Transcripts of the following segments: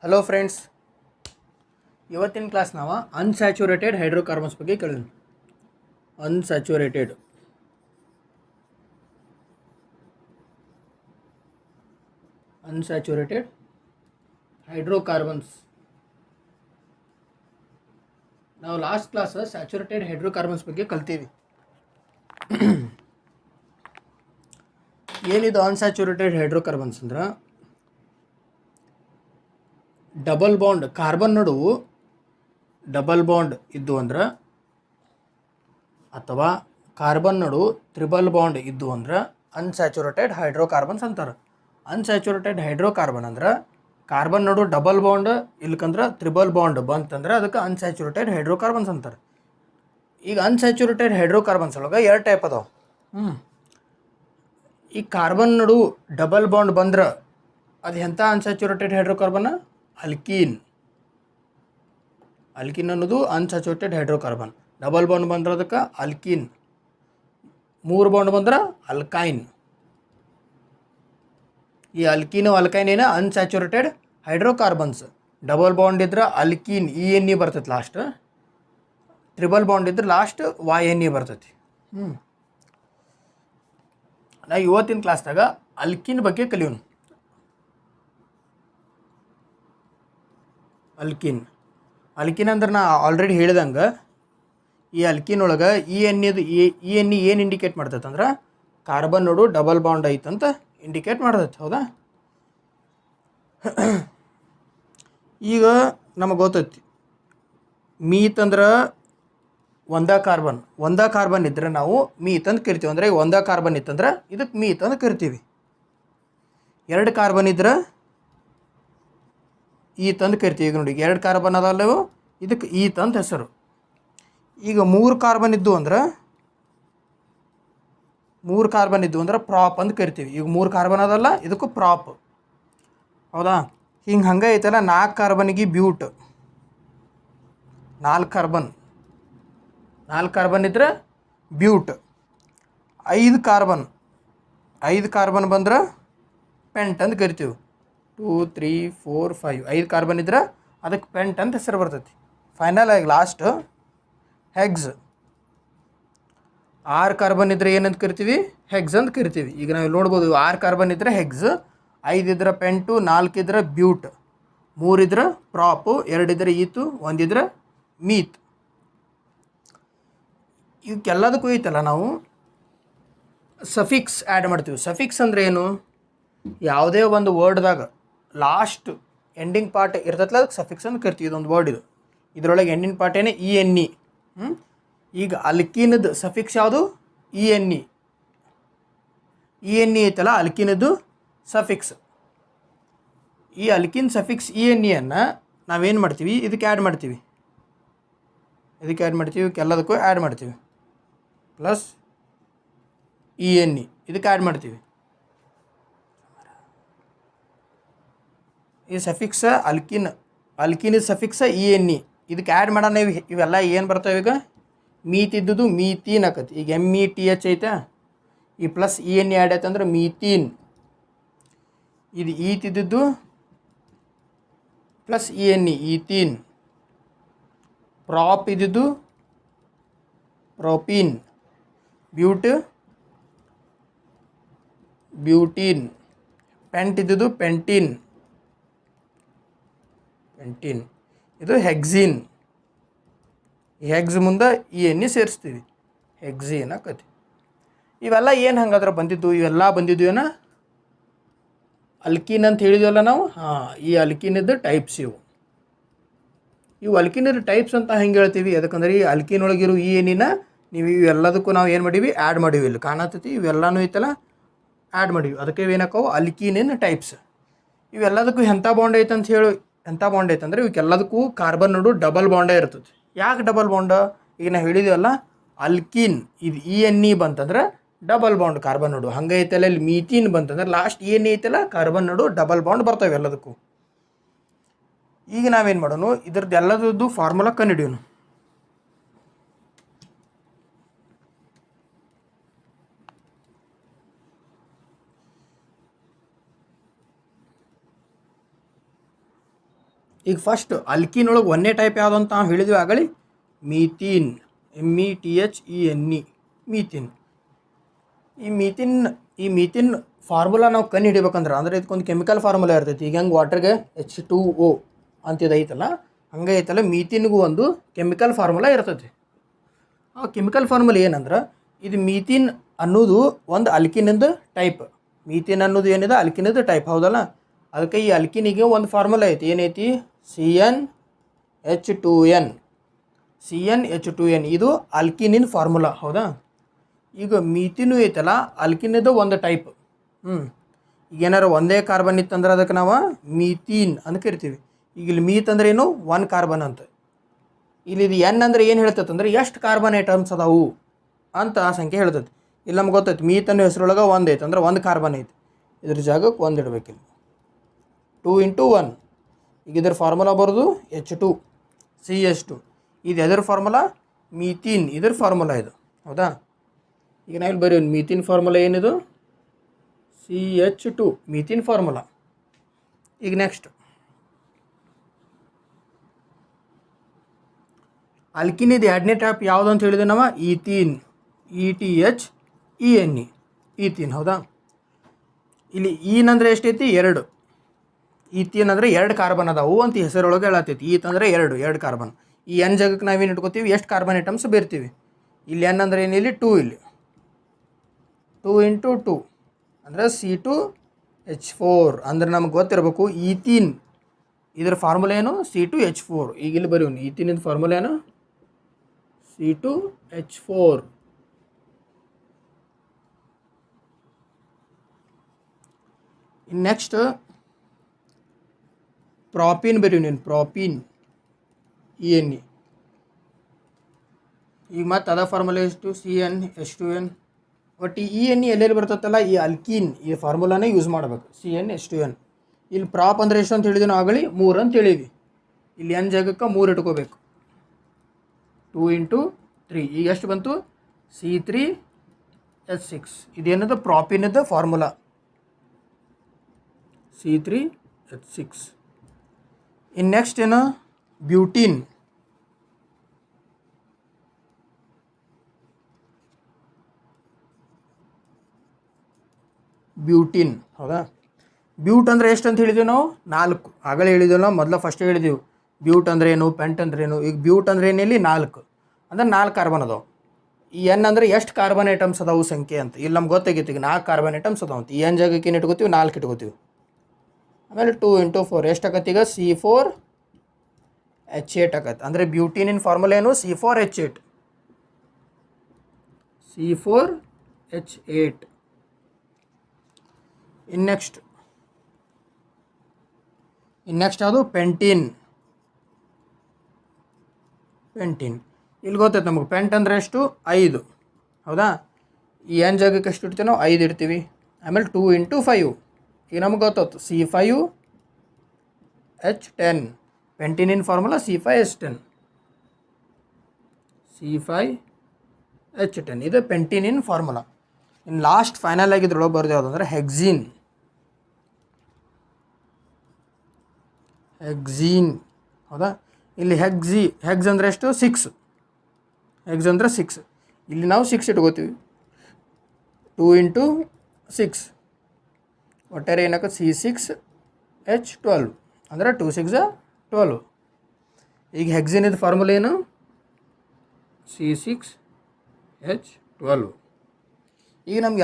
Hello friends, ಇವತ್ತಿನ class ನಾವು unsaturated hydrocarbons ಬಗ್ಗೆ ಕೇಳಿದ್ವಿ. Unsaturated hydrocarbons. ನಾವು ಲಾಸ್ಟ್ ಕ್ಲಾಸ್ ಸ್ಯಾಚುರೇಟೆಡ್ ಹೈಡ್ರೋಕಾರ್ಬನ್ಸ್ ಬಗ್ಗೆ ಕಲ್ತೀವಿ. ಏನಿದು ಅನ್ಸ್ಯಾಚುರೇಟೆಡ್ ಹೈಡ್ರೋಕಾರ್ಬನ್ಸ್ ಅಂದ್ರೆ ಡಬಲ್ ಬಾಂಡ್ ಕಾರ್ಬನ್ ನಡುವು ಡಬಲ್ ಬಾಂಡ್ ಇದ್ದು ಅಂದ್ರೆ ಅಥವಾ ಕಾರ್ಬನ್ ನಡುವು ತ್ರಿಬಲ್ ಬಾಂಡ್ ಇದ್ದು ಅಂದ್ರೆ ಅನ್ಸ್ಯಾಚುರೇಟೆಡ್ ಹೈಡ್ರೋಕಾರ್ಬನ್ಸ್ ಅಂತಾರೆ. ಅನ್ಸ್ಯಾಚುರೇಟೆಡ್ ಹೈಡ್ರೋಕಾರ್ಬನ್ ಅಂದ್ರೆ ಕಾರ್ಬನ್ ನಡು ಡಬಲ್ ಬಾಂಡ್ ಇಲ್ಕಂದ್ರೆ ತ್ರಿಬಲ್ ಬಾಂಡ್ ಬಂತಂದ್ರೆ ಅದಕ್ಕೆ ಅನ್ಸ್ಯಾಚುರೇಟೆಡ್ ಹೈಡ್ರೋಕಾರ್ಬನ್ಸ್ ಅಂತಾರೆ. ಈಗ ಅನ್ಸ್ಯಾಚುರೇಟೆಡ್ ಹೈಡ್ರೋಕಾರ್ಬನ್ಸ್ ಒಳಗೆ 2 ಟೈಪ್ ಅದಾವೆ. ಈ ಕಾರ್ಬನ್ ನಡು ಡಬಲ್ ಬಾಂಡ್ ಬಂದ್ರೆ ಅದು ಎಂಥ ಅನ್ಸ್ಯಾಚುರೇಟೆಡ್ ಹೈಡ್ರೋಕಾರ್ಬನ್? ಅಲ್ಕೀನ್ ಅನ್ನೋದು ಅನ್ಸ್ಯಾಚುರೇಟೆಡ್ ಹೈಡ್ರೋಕಾರ್ಬನ್. ಡಬಲ್ ಬಾಂಡ್ ಬಂದ್ರೆ ಅದಕ್ಕೆ ಅಲ್ಕೀನ್, 3 ಬಾಂಡ್ ಬಂದ್ರೆ ಅಲ್ಕೈನ್. ಈ ಅಲ್ಕೀನು ಅಲ್ಕೈನ್ ಏನು ಅನ್ಸ್ಯಾಚುರೇಟೆಡ್ ಹೈಡ್ರೋಕಾರ್ಬನ್ಸ್. ಡಬಲ್ ಬಾಂಡ್ ಇದ್ರೆ ಅಲ್ಕೀನ್ ENE ಬರ್ತೈತಿ ಲಾಸ್ಟ್, ಟ್ರಿಬಲ್ ಬಾಂಡ್ ಇದ್ರೆ ಲಾಸ್ಟ್ YNE ಬರ್ತೈತಿ. ನಾ ಇವತ್ತಿನ ಕ್ಲಾಸ್ದಾಗ ಅಲ್ಕೀನ್ ಬಗ್ಗೆ ಕಲಿಯೋಣ. ಅಲ್ಕೀನ್ ಅಂದ್ರೆ ನಾ ಆಲ್ರೆಡಿ ಹೇಳಿದಂಗೆ ಈ ಅಲ್ಕೀನ್ ಒಳಗೆ ENE ಏನು ಇಂಡಿಕೇಟ್ ಮಾಡ್ತೈತೆ ಅಂದ್ರೆ ಕಾರ್ಬನ್ ನೋಡು ಡಬಲ್ ಬಾಂಡ್ ಐತಂತ ಇಂಡಿಕೇಟ್ ಮಾಡ್ತೈತೆ. ಹೌದಾ? ಈಗ ನಮಗೆ ಗೊತ್ತೈತಿ ಮೀತ್ ಅಂದ್ರೆ ಒಂದೇ ಕಾರ್ಬನ್ ಇದ್ರೆ ನಾವು ಮೀತ್ ಅಂತ ಕರಿತೀವಿ. ಅಂದರೆ ಒಂದೇ ಕಾರ್ಬನ್ ಇತ್ತಂದ್ರೆ ಇದಕ್ಕೆ ಮೀತ್ ಅಂತ ಕರಿತೀವಿ. 2 ಕಾರ್ಬನ್ ಇದ್ರೆ ಈತ್ ಅಂತ ಕರಿತೀವಿ. ಈಗ ನೋಡಿ 2 ಕಾರ್ಬನ್ ಅದಲ್ಲವು, ಇದಕ್ಕೆ ಈತ್ ಅಂತ ಹೆಸರು. ಈಗ 3 ಕಾರ್ಬನ್ ಇದ್ದು ಅಂದ್ರೆ ಪ್ರಾಪ್ ಅಂತ ಕರಿತೀವಿ. ಈಗ 3 ಕಾರ್ಬನ್ ಅದಲ್ಲ, ಇದಕ್ಕೂ ಪ್ರಾಪ್. ಹೌದಾ? ಹಂಗೆ ಐತಲ್ಲ, 4 ಕಾರ್ಬನ್ಗೆ ಬ್ಯೂಟ್. 4 ಕಾರ್ಬನ್ ಇದ್ರೆ ಬ್ಯೂಟ್. 5 ಕಾರ್ಬನ್ ಬಂದ್ರೆ ಪೆಂಟ್ ಅಂತ ಕರಿತೀವಿ. 2 3 4 5 5 ಕಾರ್ಬನ್ ಇದ್ರೆ ಅದಕ್ಕೆ ಪೆಂಟ್ ಅಂತ ಹೆಸರು ಬರ್ತೈತಿ. ಫೈನಲ್ ಆಗಿ ಲಾಸ್ಟ್ ಹೆಗ್ಸ್. 6 ಕಾರ್ಬನ್ ಇದ್ರೆ ಏನಂತ ಕರಿತೀವಿ? ಹೆಗ್ಸ್ ಅಂತ ಕರಿತೀವಿ. ಈಗ ನಾವು ನೋಡ್ಬೋದು 6 ಕಾರ್ಬನ್ ಇದ್ರೆ ಹೆಗ್ಸ್, 5 ಇದ್ರೆ ಪೆಂಟು, 4 ಇದ್ರೆ ಬ್ಯೂಟ್, 3 ಇದ್ರೆ ಪ್ರಾಪು, 2 ಇದ್ರೆ ಈತು, 1 ಇದ್ರೆ ಮೀತ್. ಇವಕ್ಕೆಲ್ಲದಕ್ಕೂ ಐತಲ್ಲ ನಾವು ಸಫಿಕ್ಸ್ ಆ್ಯಡ್ ಮಾಡ್ತೀವಿ. ಸಫಿಕ್ಸ್ ಅಂದರೆ ಏನು? ಯಾವುದೇ ಒಂದು ವರ್ಡ್ದಾಗ ಲಾಸ್ಟ್ ಎಂಡಿಂಗ್ ಪಾರ್ಟ್ ಇರ್ತೈತಲ್ಲ ಅದಕ್ಕೆ ಸಫಿಕ್ಸ್ ಅಂತ ಕರಿತೀವಿ. ಇದೊಂದು ವರ್ಡ್ ಇದು. ಇದರೊಳಗೆ ಎಂಡಿಂಗ್ ಪಾರ್ಟ್ ಏನೇ ENE. ಈಗ ಅಲ್ಕೀನದ್ದು ಸಫಿಕ್ಸ್ ಯಾವುದು? ENE ಐತಲ್ಲ, ಅಲ್ಕೀನದ್ದು ಸಫಿಕ್ಸ್. ಈ ಅಲ್ಕೀನ್ ಸಫಿಕ್ಸ್ ENEಯನ್ನು ನಾವೇನು ಮಾಡ್ತೀವಿ? ಇದಕ್ಕೆ ಆ್ಯಡ್ ಮಾಡ್ತೀವಿ. ಎಲ್ಲದಕ್ಕೂ ಆ್ಯಡ್ ಮಾಡ್ತೀವಿ. ಪ್ಲಸ್ ENE ಇದಕ್ಕೆ ಆ್ಯಡ್ ಮಾಡ್ತೀವಿ. ಈ ಸಫಿಕ್ಸ ಅಲ್ಕೀನ್ ಸಫಿಕ್ಸ ENE ಇದಕ್ಕೆ ಆ್ಯಡ್ ಮಾಡೋಣ. ಇವೆಲ್ಲ ಏನು ಬರ್ತವೆ? ಈಗ ಮೀತ್ ಇದ್ದುದು ಮೀತೀನ್ ಆಕತಿ. ಈಗ METH ಐತೆ, ಈ ಪ್ಲಸ್ ENE ಆ್ಯಡ್ ಆಯ್ತು ಅಂದ್ರೆ ಮೀತೀನ್. ಇದು ಈತ್ ಇದ್ದಿದ್ದು ಪ್ಲಸ್ ENE ಈತೀನ್. ಪ್ರಾಪ್ ಇದ್ದಿದ್ದು ಪ್ರೋಪೀನ್. ಬ್ಯೂಟೀನ್. ಪೆಂಟ್ ಇದ್ದಿದ್ದು ಪೆಂಟೀನ್. ಇದು ಹೆಕ್ಸೀನ್. ಈ ಹೆಗ್ಸ್ ಮುಂದೆ ENE ಸೇರಿಸ್ತೀವಿ, ಹೆಕ್ಸೀನ್ ಆಕತಿ. ಇವೆಲ್ಲ ಏನು ಹಂಗಾದ್ರೆ ಬಂದಿದ್ದು? ಇವೆಲ್ಲ ಬಂದಿದ್ದು ಏನ ಅಲ್ಕೀನ್ ಅಂತ ಹೇಳಿದ್ವಲ್ಲ ನಾವು. ಈ ಅಲ್ಕೀನದ್ದು ಟೈಪ್ಸ್ ಇವು ಅಲ್ಕೀನದ ಟೈಪ್ಸ್ ಅಂತ ಹೆಂಗೆ ಹೇಳ್ತೀವಿ? ಯಾಕಂದ್ರೆ ಈ ಅಲ್ಕೀನ್ ಒಳಗಿರೋ ENEನ ನೀವು ಇವೆಲ್ಲದಕ್ಕೂ ನಾವು ಏನು ಮಾಡೀವಿ? ಆ್ಯಡ್ ಮಾಡೀವಿ. ಇಲ್ಲಿ ಕಾಣತೈತಿ ಇವೆಲ್ಲನೂ ಐತಲ್ಲ, ಆ್ಯಡ್ ಮಾಡೀವಿ. ಅದಕ್ಕೆ ಏನಾಕವು? ಅಲ್ಕೀನಿನ ಟೈಪ್ಸ್. ಇವೆಲ್ಲದಕ್ಕೂ ಎಂಥ ಬಾಂಡ್ ಐತಂದ್ರೆ ಇವಕ್ಕೆಲ್ಲದಕ್ಕೂ ಕಾರ್ಬನ್ ನೋಡು ಡಬಲ್ ಬಾಂಡೇ ಇರ್ತದೆ. ಯಾಕೆ ಡಬಲ್ ಬಾಂಡ್? ಈಗ ನಾವು ಹೇಳಿದ್ವಲ್ಲ, ಅಲ್ಕೀನ್ ಇದು ENE ಬಂತಂದ್ರೆ ಡಬಲ್ ಬಾಂಡ್ ಕಾರ್ಬನ್ ನೋಡು. ಹಂಗೆ ಐತಲ್ಲ, ಇಲ್ಲಿ ಮೀಥೀನ್ ಬಂತಂದ್ರೆ ಲಾಸ್ಟ್ ENE ಐತಲ್ಲ, ಕಾರ್ಬನ್ ನೋಡು ಡಬಲ್ ಬಾಂಡ್ ಬರ್ತವೆ ಎಲ್ಲದಕ್ಕೂ. ಈಗ ನಾವೇನು ಮಾಡೋಣ? ಇದ್ರದ್ದು ಎಲ್ಲದದ್ದು ಫಾರ್ಮುಲಾ ಕಂಡುಹಿಡಿಯೋಣ. ಈಗ ಫಸ್ಟ್ ಅಲ್ಕಿನೊಳಗೆ ಒಂದೇ ಟೈಪ್ ಯಾವುದು ಅಂತ ನಾವು ಹೇಳಿದ್ವಿ ಆಗಲಿ, ಮೀಥೀನ್, METHENE, ಮೀಥಿನ್. ಈ ಮೀಥಿನ್ ಫಾರ್ಮುಲಾ ನಾವು ಕಂಡು ಹಿಡಿಬೇಕಂದ್ರೆ ಅಂದರೆ ಇದಕ್ಕೊಂದು ಕೆಮಿಕಲ್ ಫಾರ್ಮುಲಾ ಇರ್ತೈತಿ. ಈಗ ಹೆಂಗೆ ವಾಟರ್ಗೆ H2O ಅಂತಿದ್ದು ಐತಲ್ಲ, ಹಂಗೆ ಐತಲ್ಲ ಮೀಥಿನ್ಗೂ ಒಂದು ಕೆಮಿಕಲ್ ಫಾರ್ಮುಲಾ ಇರ್ತೈತಿ. ಆ ಕೆಮಿಕಲ್ ಫಾರ್ಮುಲಾ ಏನಂದ್ರೆ, ಇದು ಮೀಥಿನ್ ಅನ್ನೋದು ಒಂದು ಅಲ್ಕಿನಿಂದ ಟೈಪ್. ಮೀಥಿನ್ ಅನ್ನೋದು ಏನಿದೆ ಅಲ್ಕಿನಿಂದ ಟೈಪ್, ಹೌದಲ್ಲ. ಅದಕ್ಕೆ ಈ ಅಲ್ಕಿನಿಗೆ ಒಂದು ಫಾರ್ಮುಲಾ ಐತಿ, ಏನೈತಿ CnH2n. CnH2n ಇದು ಅಲ್ಕಿನಿನ್ ಫಾರ್ಮುಲಾ, ಹೌದಾ. ಈಗ ಮೀಥಿನು ಐತಲ್ಲ ಅಲ್ಕಿನಿದ ಒಂದು ಟೈಪ್. ಈಗ ಏನಾರು ಒಂದೇ ಕಾರ್ಬನ್ ಇತ್ತಂದ್ರೆ ಅದಕ್ಕೆ ನಾವು ಮೀಥೀನ್ ಅಂತ ಕರಿತೀವಿ. ಈಗ ಇಲ್ಲಿ ಮೀತ್ ಅಂದ್ರೆ ಏನು, 1 ಕಾರ್ಬನ್ ಅಂತ. ಇಲ್ಲಿ ಇದು ಎನ್ ಅಂದರೆ ಏನು ಹೇಳ್ತೈತೆ ಅಂದ್ರೆ ಎಷ್ಟು ಕಾರ್ಬನ್ ಐಟಮ್ಸ್ ಅದಾವು ಅಂತ ಆ ಸಂಖ್ಯೆ ಹೇಳ್ತೈತಿ. ಇಲ್ಲಿ ನಮ್ಗೆ ಗೊತ್ತೈತಿ ಮೀತ್ ಅನ್ನೋ ಹೆಸರೊಳಗೆ 1 ಐತೆ ಅಂದ್ರೆ 1 ಕಾರ್ಬನ್ ಐತಿ. ಇದ್ರ ಜಾಗಕ್ಕೆ 1 ಇಡಬೇಕಿಲ್ಲ. 2 × 1. ಈಗ ಇದ್ರ ಫಾರ್ಮುಲಾ ಬರೋದು H2CH2. ಇದು ಎದ್ರ ಫಾರ್ಮುಲಾ, ಮೀಥೀನ್ ಇದ್ರ ಫಾರ್ಮುಲಾ ಇದು, ಹೌದಾ. ಈಗ ನಾವಿಲ್ಲಿ ಬರೀ ಮೀಥಿನ್ ಫಾರ್ಮುಲಾ ಏನಿದು CH2 ಮೀಥಿನ್ ಫಾರ್ಮುಲಾ. ಈಗ ನೆಕ್ಸ್ಟ್ ಅಲ್ಕಿನಿದು ಎರಡನೇ ಟೈಪ್ ಯಾವುದು ಅಂತ ಹೇಳಿದ್ರೆ ನಾವು ಈಥೀನ್, ETHENE, ಈಥೀನ್, ಹೌದಾ. ಇಲ್ಲಿ ಈನ್ ಅಂದರೆ ಎಷ್ಟೈತಿ, 2. ಈಥೀನ್ ಅಂದರೆ 2 ಕಾರ್ಬನ್ ಅದಾವು ಅಂತ ಹೆಸರೊಳಗೆ ಹೇಳತ್ತೈತಿ. ಈತ್ ಅಂದರೆ 2 ಕಾರ್ಬನ್. ಈ ಎನ್ ಜಾಗಕ್ಕೆ ನಾವೇನು ಇಟ್ಕೋತೀವಿ, ಎಷ್ಟು ಕಾರ್ಬನ್ ಐಟಮ್ಸ್ ಬೇರ್ತೀವಿ. ಇಲ್ಲಿ ಎನ್ ಅಂದರೆ ಏನಿಲ್ಲಿ 2, ಇಲ್ಲಿ 2 × 2 ಅಂದರೆ C2H4 ಅಂದ್ರೆ ನಮ್ಗೆ ಗೊತ್ತಿರಬೇಕು ಈಥೀನ್ ಇದ್ರ ಫಾರ್ಮುಲಾ ಏನು, C2H4. ಈಗ ಇಲ್ಲಿ ಬರೀ ಈಥೀನ್ ಇದ್ರ ಫಾರ್ಮುಲಾ ಏನು, C2H4. ನೆಕ್ಸ್ಟ್ ಪ್ರಾಪಿನ್ ಬರೀ ನೀನು, ಪ್ರಾಪಿನ್ ENE. ಈಗ ಮತ್ತೆ ಅದ ಫಾರ್ಮುಲಾ ಎಷ್ಟು, CnH2n. ಬಟ್ ಈ ENE ಎಲ್ಲೆಲ್ಲಿ ಬರ್ತತ್ತಲ್ಲ ಈ ಅಲ್ಕೀನ್ ಈ ಫಾರ್ಮುಲಾನೇ ಯೂಸ್ ಮಾಡಬೇಕು, CnH2n. ಇಲ್ಲಿ ಪ್ರಾಪ್ ಅಂದರೆ ಎಷ್ಟು ಅಂತ ಹೇಳಿದ್ವಿ ನಾವು ಆಗಲಿ, 3 ಅಂತ ಹೇಳಿದ್ವಿ. ಇಲ್ಲಿ ಎನ್ ಜಾಗಕ್ಕೆ 3 ಇಟ್ಕೋಬೇಕು. 2 × 3 ಈಗ ಎಷ್ಟು ಬಂತು, C3H6. ಇದೇನದು ಪ್ರಾಪಿನದ ಫಾರ್ಮುಲಾ, C3H6. ಇನ್ನು ನೆಕ್ಸ್ಟ್ ಏನು, ಬ್ಯೂಟೀನ್. ಬ್ಯೂಟಿನ್, ಹೌದಾ. ಬ್ಯೂಟ್ ಅಂದರೆ ಎಷ್ಟು ಅಂತ ಹೇಳಿದ್ದೀವಿ ನಾವು, 4. ಆಗಲೇ ಹೇಳಿದ್ದೀವಿ ನಾವು, ಮೊದಲು ಫಸ್ಟ್ ಹೇಳಿದ್ದೀವಿ ಬ್ಯೂಟ್ ಅಂದ್ರೆ ಏನು, ಪೆಂಟ್ ಅಂದ್ರೆ ಏನು. ಈಗ ಬ್ಯೂಟ್ ಅಂದ್ರೆ ಏನಿಲ್ಲಿ 4 ಅಂದರೆ 4 ಕಾರ್ಬನ್ ಅದಾವೆ. ಈ ಎನ್ ಅಂದರೆ ಎಷ್ಟು ಕಾರ್ಬನ್ ಐಟಮ್ಸ್ ಅದಾವು ಸಂಖ್ಯೆ ಅಂತ. ಇಲ್ಲಿ ನಮ್ಗೆ ಗೊತ್ತಾಗೈತಿ ಈಗ 4 ಕಾರ್ಬನ್ ಐಟಮ್ಸ್ ಅದಾವ ಅಂತ. ಈ ಎನ್ ಜಾಗಕ್ಕೆ ಏನು ಇಟ್ಕೋತೀವಿ, 4 ಇಟ್ಕೋತೀವಿ. ಆಮೇಲೆ 2 × 4 ಎಷ್ಟಾಗತ್ತೆ ಈಗ, C4H8 ಆಗತ್ತೆ. ಅಂದರೆ ಬ್ಯೂಟಿನಿನ್ ಫಾರ್ಮುಲಾ ಏನು, C4H8. C4H8. ಇನ್ನು ನೆಕ್ಸ್ಟ್ ಯಾವುದು, ಪೆಂಟಿನ್. ಇಲ್ಲಿ ಗೊತ್ತೈತೆ ನಮಗೆ ಪೆಂಟ್ ಅಂದರೆ ಎಷ್ಟು, 5, ಹೌದಾ. ಈ ಎನ್ ಜಾಗಕ್ಕೆ ಎಷ್ಟು ಇಡ್ತೀವಿ ನಾವು, 5 ಇಡ್ತೀವಿ. ಆಮೇಲೆ 2 × 5 ಈಗ ನಮ್ಗೆ ಗೊತ್ತಾಯ್ತು C5H10. ಪೆಂಟಿನಿನ್ formula C5H10. C5H10 ಇದು ಪೆಂಟಿನಿನ್ ಫಾರ್ಮುಲಾ. ಇನ್ನು ಲಾಸ್ಟ್ ಫೈನಲ್ ಆಗಿದ್ರೊಳಗೆ ಬರೋದು ಯಾವುದು ಅಂದರೆ ಹೆಕ್ಸೀನ್, ಹೌದಾ. ಇಲ್ಲಿ ಹೆಗ್ಸ್ ಅಂದರೆ ಎಷ್ಟು, 6. ಹೆಗ್ಸ್ ಅಂದರೆ 6. ಇಲ್ಲಿ ನಾವು 6 ಇಟ್ಕೋತೀವಿ. 2 × 6 ಒಟ್ಟಾರೆ ಏನಾಗುತ್ತೆ, C6H12 ಅಂದರೆ 2 × 6 = 12. ಈಗ ಹೆಕ್ಸಿನ್ ಇದು ಫಾರ್ಮುಲಾ ಏನು, C6H12. ಈಗ ನಮ್ಗೆ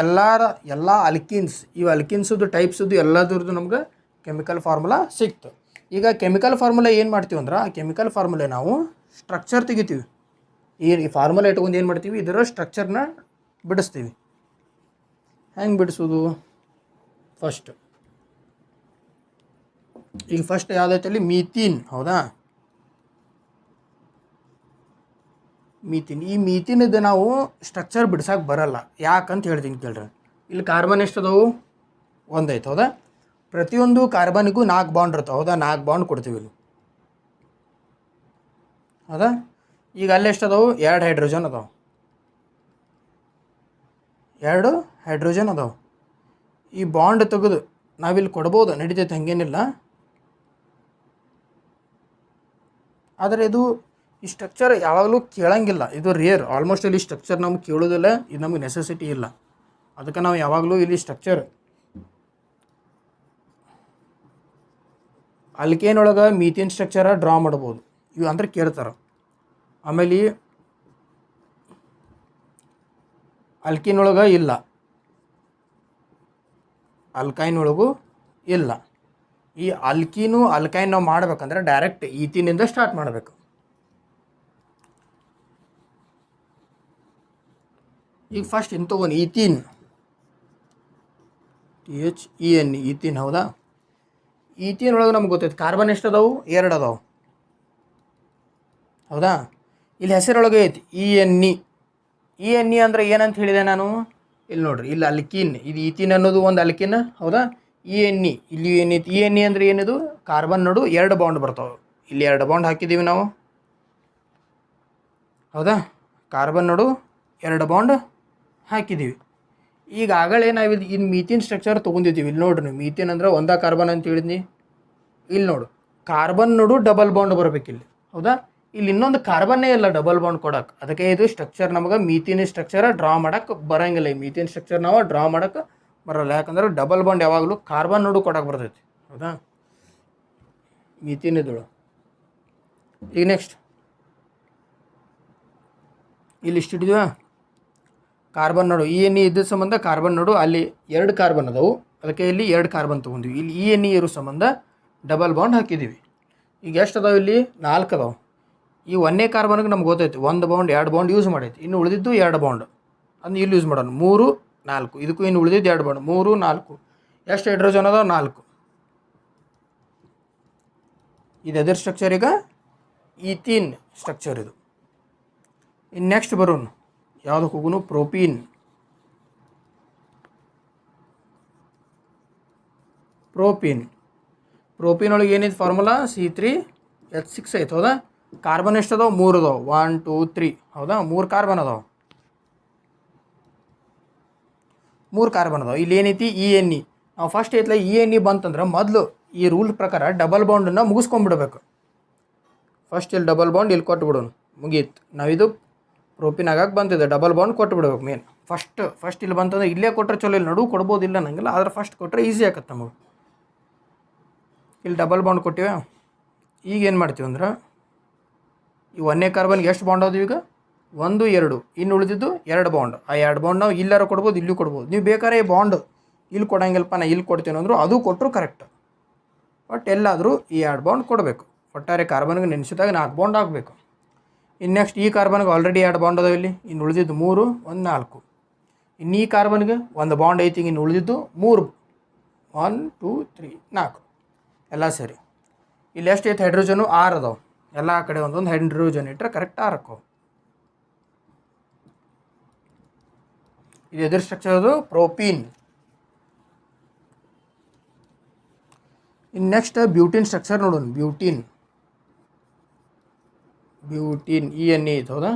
ಎಲ್ಲ ಅಲ್ಕಿನ್ಸ್, ಇವು ಅಲ್ಕಿನ್ಸದ್ದು ಟೈಪ್ಸದ್ದು ಎಲ್ಲದ್ರದ್ದು ನಮ್ಗೆ ಕೆಮಿಕಲ್ ಫಾರ್ಮುಲಾ ಸಿಕ್ತು. ಈಗ ಕೆಮಿಕಲ್ ಫಾರ್ಮುಲಾ ಏನು ಮಾಡ್ತೀವಿ ಅಂದ್ರೆ, ಆ ಕೆಮಿಕಲ್ ಫಾರ್ಮುಲಾ ನಾವು ಸ್ಟ್ರಕ್ಚರ್ ತೆಗಿತೀವಿ. ಈ ಫಾರ್ಮುಲಾ ಇಟ್ಕೊಂಡು ಏನು ಮಾಡ್ತೀವಿ, ಇದರ ಸ್ಟ್ರಕ್ಚರ್ನ ಬಿಡಿಸ್ತೀವಿ. ಹೆಂಗೆ ಬಿಡಿಸೋದು, ಫಸ್ಟ್ ಯಾವುದೈತಲ್ಲಿ ಮೀಥೀನ್, ಹೌದಾ. ಮೀಥಿನ್, ಈ ಮೀಥಿನದ್ದು ನಾವು ಸ್ಟ್ರಕ್ಚರ್ ಬಿಡ್ಸಕ್ಕೆ ಬರಲ್ಲ. ಯಾಕಂತ ಹೇಳ್ತೀನಿ ಕೇಳ್ರಿ. ಇಲ್ಲಿ ಕಾರ್ಬನ್ ಎಷ್ಟು ಅದಾವು, 1 ಐತೆ, ಹೌದಾ. ಪ್ರತಿಯೊಂದು ಕಾರ್ಬನಿಗೂ 4 ಬಾಂಡ್ ಇರ್ತಾವೆ, ಹೌದಾ. 4 ಬಾಂಡ್ ಕೊಡ್ತೀವಿ ಇಲ್ಲಿ, ಹೌದಾ. ಈಗ ಅಲ್ಲಿ ಎಷ್ಟು ಅದಾವು, 2 ಹೈಡ್ರೋಜನ್ ಅದಾವೆ. 2 ಹೈಡ್ರೋಜನ್ ಅದಾವೆ. ಈ ಬಾಂಡ್ ತೆಗೆದು ನಾವಿಲ್ಲಿ ಕೊಡ್ಬೋದು, ನಡೀತೈತೆ, ಹಂಗೇನಿಲ್ಲ. ಆದರೆ ಇದು ಈ ಸ್ಟ್ರಕ್ಚರ್ ಯಾವಾಗಲೂ ಕೇಳಂಗಿಲ್ಲ, ಇದು ರೇರ್. ಆಲ್ಮೋಸ್ಟ್ ಇಲ್ಲಿ ಸ್ಟ್ರಕ್ಚರ್ ನಮ್ಗೆ ಕೇಳೋದಿಲ್ಲ, ಇದು ನಮಗೆ ನೆಸೆಸಿಟಿ ಇಲ್ಲ. ಅದಕ್ಕೆ ನಾವು ಯಾವಾಗಲೂ ಇಲ್ಲಿ ಸ್ಟ್ರಕ್ಚರ್ ಅಲ್ಕೇನ್ ಒಳಗೆ ಮೀಥೇನ್ ಸ್ಟ್ರಕ್ಚರ ಡ್ರಾ ಮಾಡ್ಬೋದು, ಇವು ಅಂದ್ರೆ ಕೇಳ್ತಾರೆ. ಆಮೇಲೆ ಅಲ್ಕಿನ್ ಒಳಗೆ ಇಲ್ಲ, ಅಲ್ಕೈನ್ ಒಳಗೂ ಇಲ್ಲ. ಈ ಅಲ್ಕೈನ್ ನಾವು ಮಾಡ್ಬೇಕಂದ್ರೆ ಡೈರೆಕ್ಟ್ ಈಥೀನಿಂದ ಸ್ಟಾರ್ಟ್ ಮಾಡಬೇಕು. ಈಗ ಫಸ್ಟ್ ಇನ್ ತೊಗೊಂಡು ಈಥೀನ್, THEN, ಈಥೀನ್. ಹೌದಾ? ಈಥೀನ್ ಒಳಗೆ ನಮ್ಗೆ ಗೊತ್ತೈತೆ ಕಾರ್ಬನ್ ಎಷ್ಟು ಅದಾವು? 2 ಅದಾವು. ಹೌದಾ? ಇಲ್ಲಿ ಹೆಸರೊಳಗೆ ಐತಿ ENE ಅಂದ್ರೆ ಏನಂತ ಹೇಳಿದೆ ನಾನು? ಇಲ್ಲಿ ನೋಡ್ರಿ, ಇಲ್ಲಿ ಅಲ್ಕಿನ್, ಇದು ಈಥೀನ್ ಅನ್ನೋದು ಒಂದು ಅಲ್ಕಿನ್. ಹೌದಾ? ENE, ಇಲ್ಲಿ ಏನೈತಿ? ENE ಅಂದ್ರೆ ಏನಿದು? ಕಾರ್ಬನ್ ನಡು 2 ಬಾಂಡ್ ಬರ್ತಾವೆ. ಇಲ್ಲಿ 2 ಬಾಂಡ್ ಹಾಕಿದ್ದೀವಿ ನಾವು. ಹೌದಾ? ಕಾರ್ಬನ್ ನಡು 2 ಬಾಂಡ್ ಹಾಕಿದ್ದೀವಿ. ಈಗಾಗಲೇ ನಾವು ಇದು ಮೀಥೇನ್ ಸ್ಟ್ರಕ್ಚರ್ ತೊಗೊಂಡಿದ್ದೀವಿ. ಇಲ್ಲಿ ನೋಡ್ರಿ, ನೀವು ಮೀಥೇನ್ ಅಂದ್ರೆ ಒಂದೇ ಕಾರ್ಬನ್ ಅಂತ ಹೇಳಿದ್ನಿ. ಇಲ್ಲಿ ನೋಡು, ಕಾರ್ಬನ್ ನೋಡು ಡಬಲ್ ಬಾಂಡ್ ಬರಬೇಕಿಲ್ಲಿ. ಹೌದಾ? ಇಲ್ಲಿ ಇನ್ನೊಂದು ಕಾರ್ಬನ್ನೇ ಇಲ್ಲ ಡಬಲ್ ಬಾಂಡ್ ಕೊಡಕ್ಕೆ. ಅದಕ್ಕೆ ಇದು ಸ್ಟ್ರಕ್ಚರ್ ನಮಗೆ ಮೀಥೇನ್ ಸ್ಟ್ರಕ್ಚರ್ ಡ್ರಾ ಮಾಡೋಕ್ಕೆ ಬರೋಂಗಿಲ್ಲ. ಈ ಮೀಥೇನ್ ಸ್ಟ್ರಕ್ಚರ್ ನಾವು ಡ್ರಾ ಮಾಡೋಕ್ಕೆ ಬರೋಲ್ಲ. ಯಾಕಂದ್ರೆ ಡಬಲ್ ಬಾಂಡ್ ಯಾವಾಗಲೂ ಕಾರ್ಬನ್ ನೋಡು ಕೊಡಕ್ಕೆ ಬರ್ತೈತಿ. ಹೌದಾ? ಮೀಥೇನ್ ಇದ್ದಳು. ಈಗ ನೆಕ್ಸ್ಟ್ ಇಲ್ಲಿ ಇಷ್ಟಿದ್ವಾ ಕಾರ್ಬನ್ ನೋಡು. ENE ಇದ್ದ ಸಂಬಂಧ ಕಾರ್ಬನ್ ನೋಡು ಅಲ್ಲಿ 2 ಕಾರ್ಬನ್ ಅದಾವು, ಅದಕ್ಕೆ ಇಲ್ಲಿ 2 ಕಾರ್ಬನ್ ತೊಗೊಂಡಿವಿ. ಇಲ್ಲಿ ENE ಇರೋ ಸಂಬಂಧ ಡಬಲ್ ಬಾಂಡ್ ಹಾಕಿದ್ದೀವಿ. ಈಗ ಎಷ್ಟು ಅದಾವೆ? ಇಲ್ಲಿ 4 ಅದಾವೆ. ಈ 1ನೇ ಕಾರ್ಬನ್ಗೆ ನಮ್ಗೆ ಗೊತ್ತೈತಿ 1 ಬಾಂಡ್ 2 ಬಾಂಡ್ ಯೂಸ್ ಮಾಡೈತಿ. ಇನ್ನು ಉಳಿದಿದ್ದು 2 ಬಾಂಡ್ ಅಂದ್ರೆ ಇಲ್ಲಿ ಯೂಸ್ ಮಾಡೋಣ. 3 4, ಇದಕ್ಕೂ ಇನ್ನು ಉಳಿದಿದ್ದು 2 ಬಾಂಡ್. 3 4, ಎಷ್ಟು ಹೈಡ್ರೋಜನ್ ಅದಾವೆ? 4. ಇದು ಎದರ್ ಸ್ಟ್ರಕ್ಚರ್? ಈಗ ಈಥೀನ್ ಸ್ಟ್ರಕ್ಚರ್ ಇದು. ಇನ್ನು ನೆಕ್ಸ್ಟ್ ಬರೋನು ಯಾವುದಕ್ಕೆ ಹೋಗುನು? ಪ್ರೋಪೀನ್ ಒಳಗೆ ಏನಿದೆ ಫಾರ್ಮುಲಾ? C3H6 ಐತೆ. ಹೌದಾ? ಕಾರ್ಬನ್ ಎಷ್ಟು ಅದಾವೆ? 3 ಅದಾವೆ. 1 2 3. ಹೌದಾ? 3 ಕಾರ್ಬನ್ ಅದಾವೆ. ಇಲ್ಲಿ ಏನೈತಿ? ENE. ನಾವು ಫಸ್ಟ್ ಐತಲ್ಲ ENE ಬಂತಂದ್ರೆ ಮೊದಲು ಈ ರೂಲ್ ಪ್ರಕಾರ ಡಬಲ್ ಬಾಂಡನ್ನು ಮುಗಿಸ್ಕೊಂಡ್ಬಿಡ್ಬೇಕು. ಫಸ್ಟ್ ಇಲ್ಲಿ ಡಬಲ್ ಬಾಂಡ್ ಇಲ್ಲಿ ಕೊಟ್ಬಿಡೋಣ, ಮುಗೀತು. ನಾವಿದು ಪ್ರೋಪೀನ್ ಆಗಕ್ಕೆ ಬಂತಿದೆ, ಡಬಲ್ ಬಾಂಡ್ ಕೊಟ್ಟು ಬಿಡ್ಬೇಕು. ಮೇನ್ ಫಸ್ಟ್ ಇಲ್ಲಿ ಬಂತಂದ್ರೆ ಇಲ್ಲೇ ಕೊಟ್ಟರೆ ಚಲೋ, ಇಲ್ಲಿ ನಡುವು ಕೊಡ್ಬೋದು, ಇಲ್ಲ ನಂಗಿಲ್ಲ. ಆದ್ರೆ ಫಸ್ಟ್ ಕೊಟ್ಟರೆ ಈಸಿ ಆಗತ್ತೆ ನಮಗೆ. ಇಲ್ಲಿ ಡಬಲ್ ಬಾಂಡ್ ಕೊಟ್ಟಿವ. ಈಗ ಏನು ಮಾಡ್ತೀವಿ ಅಂದ್ರೆ ಈ 1ನೇ ಕಾರ್ಬನ್ಗೆ ಎಷ್ಟು ಬಾಂಡ್ ಆದವು? ಈಗ 1 2, ಇನ್ನು ಉಳಿದಿದ್ದು 2 ಬಾಂಡ್. ಆ 2 ಬಾಂಡ್ ನಾವು ಇಲ್ಲಾರು ಕೊಡ್ಬೋದು, ಇಲ್ಲೂ ಕೊಡ್ಬೋದು. ನೀವು ಬೇಕಾದ್ರೆ ಈ ಬಾಂಡ್ ಇಲ್ಲಿ ಕೊಡಂಗಿಲ್ಲಪ್ಪ, ನಾ ಇಲ್ಲಿ ಕೊಡ್ತೀನಿ ಅಂದರು ಅದು ಕೊಟ್ಟರು ಕರೆಕ್ಟ್. ಬಟ್ ಎಲ್ಲಾದರೂ ಈ 2 ಬಾಂಡ್ ಕೊಡಬೇಕು. ಒಟ್ಟಾರೆ ಕಾರ್ಬನ್ಗೆ ನೆನೆಸಿದಾಗ 4 ಬಾಂಡ್ ಆಗಬೇಕು. ಇನ್ನು ನೆಕ್ಸ್ಟ್ ಈ ಕಾರ್ಬನ್ಗೆ ಆಲ್ರೆಡಿ 2 ಬಾಂಡ್ ಅದಾವೆ ಇಲ್ಲಿ. ಇನ್ನು ಉಳಿದಿದ್ದು 3 1 4. ಇನ್ನು ಈ ಕಾರ್ಬನ್ಗೆ 1 ಬಾಂಡ್ ಐತಿ. ಇನ್ನು ಉಳಿದಿದ್ದು 3 1 2 3 4 ಎಲ್ಲ ಸರಿ. ಇಲ್ಲಿ ಎಷ್ಟು ಐತೆ? ಹೈಡ್ರೋಜನು 6 ಅದಾವೆ. ಎಲ್ಲ ಕಡೆ ಒಂದೊಂದು ಹೈಡ್ರೋಜನ್ ಇಟ್ಟರೆ ಕರೆಕ್ಟ್ 6 ಅಕ್ಕವು. ಇದು ಎದುರು ಸ್ಟ್ರಕ್ಚರ್ ಅದು ಪ್ರೋಪೀನ್. ಇನ್ನು ನೆಕ್ಸ್ಟ್ ಬ್ಯೂಟಿನ್ ಸ್ಟ್ರಕ್ಚರ್ ನೋಡೋಣ. ಬ್ಯೂಟಿನ್ ENE ಐತೆ. ಹೌದಾ?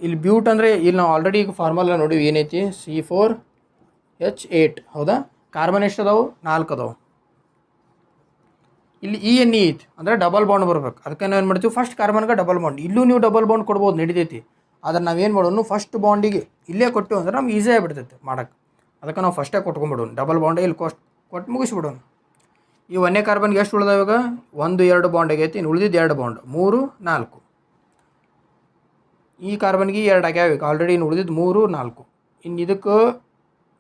ಇಲ್ಲಿ ಬ್ಯೂಟ್ ಅಂದರೆ ಇಲ್ಲಿ ನಾವು ಆಲ್ರೆಡಿ ಈಗ ಫಾರ್ಮುಲಾ ನೋಡಿವಿ, ಏನೈತಿ? C4H8. ಹೌದಾ? ಕಾರ್ಬನ್ ಎಷ್ಟು ಅದಾವು? 4 ಅದಾವು. ಇಲ್ಲಿ ENE ಐತಿ ಅಂದರೆ ಡಬಲ್ ಬಾಂಡ್ ಬರ್ಬೇಕು. ಅದಕ್ಕೆ ನಾವು ಏನು ಮಾಡ್ತೀವಿ? ಫಸ್ಟ್ ಕಾರ್ಬನ್ಗೆ ಡಬಲ್ ಬಾಂಡ್. ಇಲ್ಲೂ ನೀವು ಡಬಲ್ ಬಾಂಡ್ ಕೊಡ್ಬೋದು, ನಡಿತೈತಿ. ಆದರೆ ನಾವೇನು ಮಾಡೋಣ? ಫಸ್ಟ್ ಬಾಂಡಿಗೆ ಇಲ್ಲೇ ಕೊಟ್ಟು ಅಂದ್ರೆ ನಮ್ಗೆ ಈಸಿ ಆಗಿಬಿಡ್ತೈತೆ ಮಾಡೋಕ್ಕೆ. ಅದಕ್ಕೆ ನಾವು ಫಸ್ಟೇ ಕೊಟ್ಕೊಂಡ್ಬಿಡೋಣ. ಡಬಲ್ ಬಾಂಡ್ ಇಲ್ಲಿ ಕೊಟ್ಟು ಮುಗಿಸ್ಬಿಡೋಣ. ಈ 1ನೇ ಕಾರ್ಬನ್ಗೆ ಎಷ್ಟು ಉಳಿದಾವ? ಇವಾಗ 1 2 ಬಾಂಡ್ ಆಗೈತಿ. ಇನ್ನು ಉಳಿದಿದ್ದು 2 ಬಾಂಡ್ 3 4. ಈ ಕಾರ್ಬನ್ಗೆ 2 ಆಗ್ಯಾವ ಈಗ ಆಲ್ರೆಡಿ. ಇನ್ನು ಉಳಿದಿದ್ದು 3 4. ಇನ್ನು ಇದಕ್ಕೆ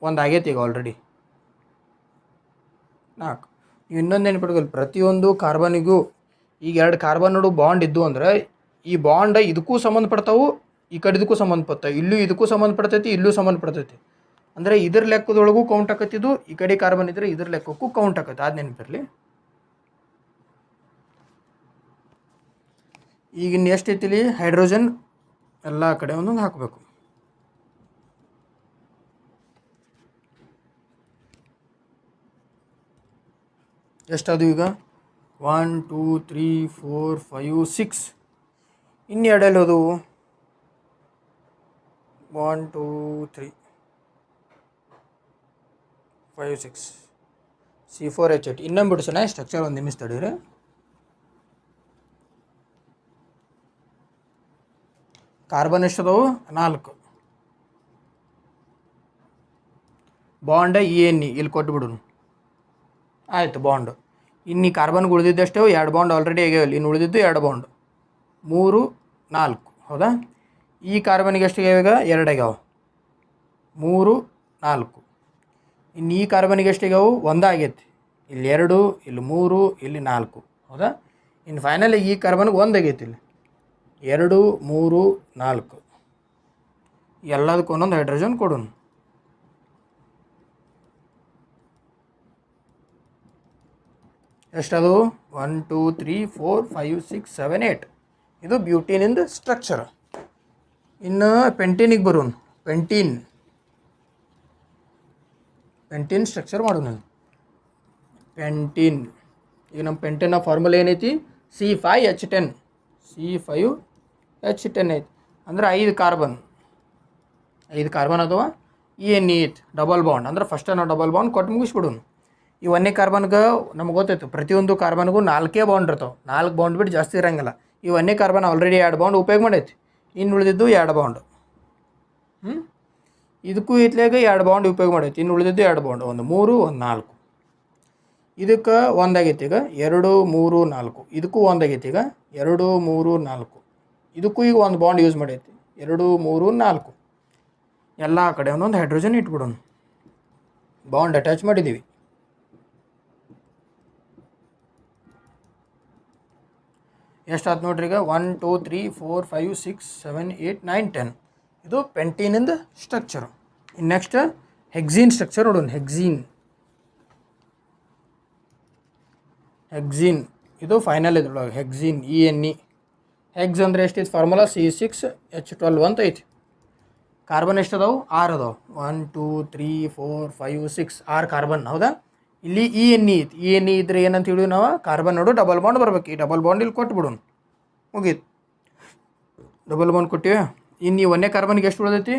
1 ಆಗೈತಿ ಈಗ ಆಲ್ರೆಡಿ 4. ನೀವು ಇನ್ನೊಂದು ನೆನಪಿಟ್ಕೊಳ್ಳಿ, ಪ್ರತಿಯೊಂದು ಕಾರ್ಬನಿಗೂ ಈಗ 2 ಕಾರ್ಬನ್ ನೋಡು ಬಾಂಡ್ ಇದ್ದು ಅಂದರೆ ಈ ಬಾಂಡ್ ಇದಕ್ಕೂ ಸಂಬಂಧಪಡ್ತಾವು, ಈ ಕಡೆ ಇದಕ್ಕೂ ಸಂಬಂಧಪಡ್ತಾವೆ. ಇಲ್ಲೂ ಇದಕ್ಕೂ ಸಂಬಂಧಪಡ್ತೈತಿ, ಇಲ್ಲೂ ಸಂಬಂಧಪಡ್ತೈತಿ. ಅಂದರೆ ಇದ್ರ ಲೆಕ್ಕದೊಳಗೂ ಕೌಂಟ್ ಆಕತ್ತಿದ್ದು, ಈ ಕಡೆ ಕಾರ್ಬನ್ ಇದ್ದರೆ ಇದ್ರ ಲೆಕ್ಕಕ್ಕೂ ಕೌಂಟ್ ಆಕತ್ತೆ. ಅದು ನೆನಪಿರಲಿ. ಈಗ ಇನ್ನು ಎಷ್ಟು ಐತಿಲಿ? ಹೈಡ್ರೋಜನ್ ಎಲ್ಲ ಕಡೆ ಒಂದೊಂದು ಹಾಕಬೇಕು. ಎಷ್ಟದು ಈಗ? 1 2 3 4 5 6. ಇನ್ನು 2 ಎಲ್ಲಿ ಹೋದವು? 1 2 3 5 6 C4H8. ಇನ್ನೊಂದು ಬಿಡಿಸೋಣ ಸ್ಟ್ರಕ್ಚರ್, ಒಂದು ನಿಮಿಷ ತಡೀರಿ. ಕಾರ್ಬನ್ ಎಷ್ಟದವು 4 ಬಾಂಡ್ ENE ಇಲ್ಲಿ ಕೊಟ್ಬಿಡು ಆಯಿತು ಬಾಂಡ್. ಇನ್ನು ಈ ಕಾರ್ಬನ್ಗೆ ಉಳಿದಿದ್ದಷ್ಟು 2 ಬಾಂಡ್ ಆಲ್ರೆಡಿ ಆಗ್ಯಾವಲ್ಲ, ಇನ್ನು ಉಳಿದಿದ್ದು 2 ಬಾಂಡ್ 3 4 ಹೌದಾ. ಈ ಕಾರ್ಬನ್ಗೆ ಎಷ್ಟು ಆಗ್ಯಾವ ಈಗ 2 ಆಗ್ಯಾವ 3 4. ಇನ್ನು ಈ ಕಾರ್ಬನ್ಗೆ ಎಷ್ಟು ಆಗ್ಯಾವು 1 ಆಗೈತಿ, ಇಲ್ಲಿ 2 ಇಲ್ಲಿ 3 ಇಲ್ಲಿ 4 ಹೌದಾ. ಇನ್ನು ಫೈನಲಿ ಈ ಕಾರ್ಬನ್ಗೆ 1 ಆಗೈತಿ, ಇಲ್ಲಿ 2 3 4 ಎಲ್ಲದಕ್ಕೂ ಒಂದೊಂದು ಹೈಡ್ರೋಜನ್ ಕೊಡೋಣ. ಎಷ್ಟದು 1 2 3 4 5 6 7 8. ಇದು ಬ್ಯೂಟೀನಿಂದ ಸ್ಟ್ರಕ್ಚರ್. ಇನ್ನು ಪೆಂಟೀನಿಗೆ ಬರೋಣ. ಪೆಂಟೀನ್ ಸ್ಟ್ರಕ್ಚರ್ ಮಾಡೋಣ. ಪೆಂಟೀನ್ ಈಗ ನಮ್ಮ ಪೆಂಟೀನ್ನ ಫಾರ್ಮುಲಾ ಏನೈತಿ C5H10 C5H10 ಐತಿ. ಅಂದ್ರೆ 5 ಕಾರ್ಬನ್ ಅಥವಾ ENE ಐತಿ ಡಬಲ್ ಬಾಂಡ್. ಅಂದ್ರೆ ಫಸ್ಟ್ ನಾವು ಡಬಲ್ ಬಾಂಡ್ ಕೊಟ್ಟು ಮುಗಿಸ್ಬಿಡೋಣ. ಈ 1ನೇ ಕಾರ್ಬನ್ಗೆ ನಮ್ಗೆ ಗೊತ್ತೈತೆ ಪ್ರತಿಯೊಂದು ಕಾರ್ಬನ್ಗೂ 4 ಬಾಂಡ್ ಇರ್ತಾವೆ, 4 ಬಾಂಡ್ ಬಿಟ್ಟು ಜಾಸ್ತಿ ಇರೋಂಗಿಲ್ಲ. ಈ 1ನೇ ಕಾರ್ಬನ್ ಆಲ್ರೆಡಿ 2 ಬಾಂಡ್ ಉಪಯೋಗ ಮಾಡೈತಿ, ಇನ್ನು ಉಳಿದಿದ್ದು 2 ಬಾಂಡ್. ಇದಕ್ಕೂ ಇತ್ಲಾಗ 2 ಬಾಂಡ್ ಉಪಯೋಗ ಮಾಡೈತಿ, ಇನ್ನು ಉಳಿದಿದ್ದು 2 ಬಾಂಡ್, 1 3 1 4. ಇದಕ್ಕೆ 1 ಆಗೈತಿ ಈಗ 2 3 4. ಇದಕ್ಕೂ 1 ಆಗೈತಿ ಈಗ 2 3 4. ಇದಕ್ಕೂ ಈಗ 1 ಬಾಂಡ್ ಯೂಸ್ ಮಾಡೈತಿ 2 3 4. ಎಲ್ಲ ಕಡೆ ಒಂದೊಂದು ಹೈಡ್ರೋಜನ್ ಇಟ್ಬಿಡೋಣ. ಬಾಂಡ್ ಅಟ್ಯಾಚ್ ಮಾಡಿದ್ದೀವಿ. ಎಷ್ಟಾಯ್ತು ನೋಡ್ರಿ ಈಗ 1 2 3 4 5 6 7 8 9 10. ಇದು ಪೆಂಟೀನಿಂದ ಸ್ಟ್ರಕ್ಚರು. ಇನ್ನು ನೆಕ್ಸ್ಟ್ ಹೆಕ್ಸೀನ್ ಸ್ಟ್ರಕ್ಚರ್ ನೋಡೋಣ. ಹೆಕ್ಸೀನ್ ಇದು ಫೈನಲ್ ಇದ್ರೊಳಗೆ ಹೆಕ್ಸೀನ್ ENE. ಹೆಕ್ಸ್ ಅಂದರೆ ಎಷ್ಟೈತಿ ಫಾರ್ಮುಲಾ C6H12 ಅಂತ ಐತಿ. ಕಾರ್ಬನ್ ಎಷ್ಟು ಅದಾವೆ 6 ಅದಾವೆ 1 2 3 4 5 6 6 ಕಾರ್ಬನ್ ಹೌದಾ. ಇಲ್ಲಿ ENE ಐತಿ. ENE ಇದ್ರೆ ಏನಂತ ಹೇಳಿವಿ ನಾವು ಕಾರ್ಬನ್ ನೋಡು ಡಬಲ್ ಬಾಂಡ್ ಬರ್ಬೇಕು. ಈ ಡಬಲ್ ಬಾಂಡ್ ಇಲ್ಲಿ ಕೊಟ್ಬಿಡೋಣ ಮುಗೀತು. ಡಬಲ್ ಬಾಂಡ್ ಕೊಟ್ಟಿವಿ. ಇನ್ನು ಈ 1ನೇ ಕಾರ್ಬನ್ಗೆ ಎಷ್ಟು ಉಳಿದೈತಿ,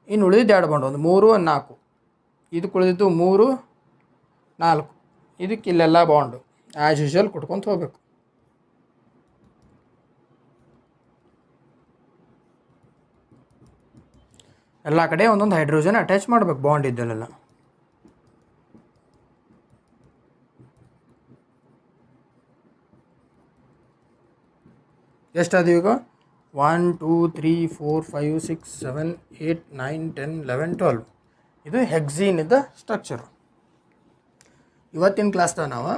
ಇನ್ನು ಉಳಿದಿದ್ದು 2 ಬಾಂಡ್ 1 3 1 4. ಇದಕ್ಕೆ ಉಳಿದಿದ್ದು 3 4. ಇದಕ್ಕೆ ಇಲ್ಲೆಲ್ಲ ಬಾಂಡು ಆ್ಯಸ್ ಯೂಶುವಲ್ ಕೊಟ್ಕೊತ ಹೋಗ್ಬೇಕು. ಎಲ್ಲ ಕಡೆ ಒಂದೊಂದು ಹೈಡ್ರೋಜನ್ ಅಟ್ಯಾಚ್ ಮಾಡ್ಬೇಕು ಬಾಂಡ್ ಇದ್ದಲ್ಲೆಲ್ಲ. ಎಷ್ಟಾದೀವಿ ಈಗ 1 2 3 4 5 6 7 8 9 10 11 12. ಇದು ಹೆಕ್ಸೀನಿಂದ ಸ್ಟ್ರಕ್ಚರು. ಇವತ್ತಿನ ಕ್ಲಾಸ್ದಾಗ ನಾವು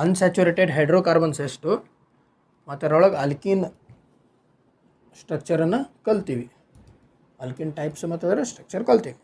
ಅನ್ಸ್ಯಾಚುರೇಟೆಡ್ ಹೈಡ್ರೋಕಾರ್ಬನ್ಸ್ ಎಷ್ಟು ಮತ್ತು ಅದರೊಳಗೆ ಅಲ್ಕೀನ್ ಸ್ಟ್ರಕ್ಚರನ್ನು ಕಲ್ತೀವಿ. ಅಲ್ಕಿನ್ ಟೈಪ್ಸ್ ಮತ್ತು ಅದರ ಸ್ಟ್ರಕ್ಚರ್ ಕಲ್ತೀವಿ.